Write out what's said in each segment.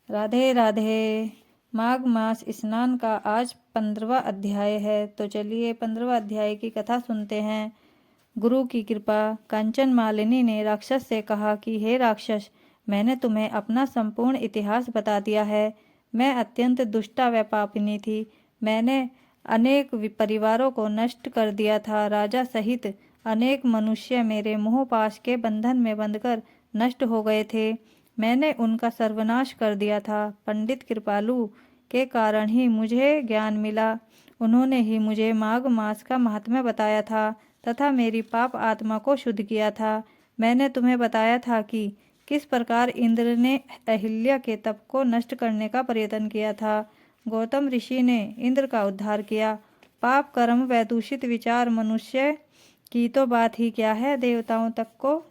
राधे राधे। माघ मास स्नान का आज 15वां अध्याय है। तो चलिए 15वां अध्याय की कथा सुनते हैं। गुरु की कृपा। कांचन मालिनी ने राक्षस से कहा कि हे राक्षस, मैंने तुम्हें अपना संपूर्ण इतिहास बता दिया है। मैं अत्यंत दुष्टा व पापिनी थी। मैंने अनेक परिवारों को नष्ट कर दिया था। राजा सहित अनेक मनुष्य मेरे मोह पाश के बंधन में बंधकर नष्ट हो गए थे। मैंने उनका सर्वनाश कर दिया था। पंडित कृपालु के कारण ही मुझे ज्ञान मिला। उन्होंने ही मुझे माघ मास का महात्म्य बताया था तथा मेरी पाप आत्मा को शुद्ध किया था। मैंने तुम्हें बताया था कि किस प्रकार इंद्र ने अहिल्या के तप को नष्ट करने का प्रयत्न किया था। गौतम ऋषि ने इंद्र का उद्धार किया। पाप कर्म व दूषित विचार मनुष्य की तो बात ही क्या है, देवताओं तक को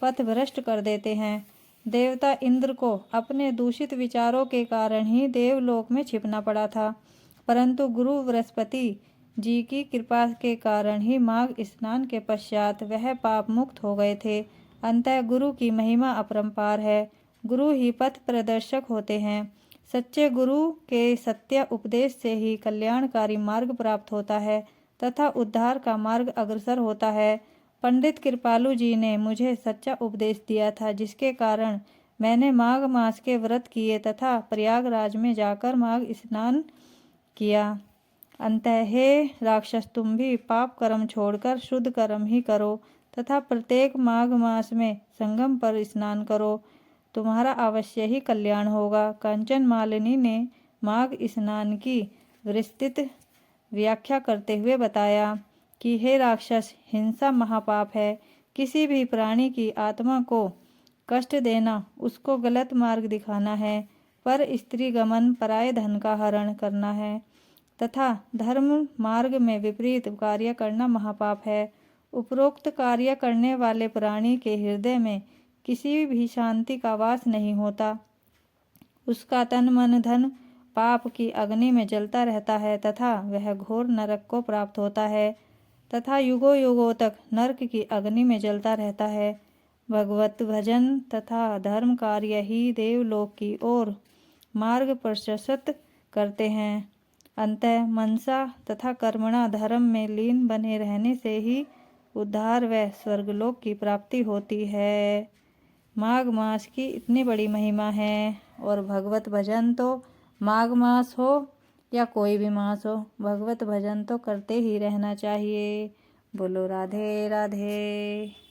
पथभ्रष्ट कर देते हैं। देवता इंद्र को अपने दूषित विचारों के कारण ही देवलोक में छिपना पड़ा था, परंतु गुरु बृहस्पति जी की कृपा के कारण ही माघ स्नान के पश्चात वह पाप मुक्त हो गए थे। अतः गुरु की महिमा अपरंपार है। गुरु ही पथ प्रदर्शक होते हैं। सच्चे गुरु के सत्य उपदेश से ही कल्याणकारी मार्ग प्राप्त होता है तथा उद्धार का मार्ग अग्रसर होता है। पंडित कृपालु जी ने मुझे सच्चा उपदेश दिया था, जिसके कारण मैंने माघ मास के व्रत किए तथा प्रयागराज में जाकर माघ स्नान किया। अंतः हे राक्षस, तुम भी पाप कर्म छोड़कर शुद्ध कर्म ही करो तथा प्रत्येक माघ मास में संगम पर स्नान करो। तुम्हारा अवश्य ही कल्याण होगा। कांचन मालिनी ने माघ स्नान की विस्तृत व्याख्या करते हुए बताया कि हे राक्षस, हिंसा महापाप है। किसी भी प्राणी की आत्मा को कष्ट देना उसको गलत मार्ग दिखाना है। पर स्त्री गमन पराये धन का हरण करना है तथा धर्म मार्ग में विपरीत कार्य करना महापाप है। उपरोक्त कार्य करने वाले प्राणी के हृदय में किसी भी शांति का वास नहीं होता। उसका तन मन धन पाप की अग्नि में जलता रहता है तथा वह घोर नरक को प्राप्त होता है तथा युगों युगों तक नरक की अग्नि में जलता रहता है। भगवत भजन तथा धर्म कार्य ही देवलोक की ओर मार्ग प्रशस्त करते हैं। अंतः मनसा तथा कर्मणा धर्म में लीन बने रहने से ही उद्धार व स्वर्गलोक की प्राप्ति होती है। माघ मास की इतनी बड़ी महिमा है और भगवत भजन तो माघ मास हो या कोई भी मास हो, भगवत भजन तो करते ही रहना चाहिए। बोलो राधे राधे।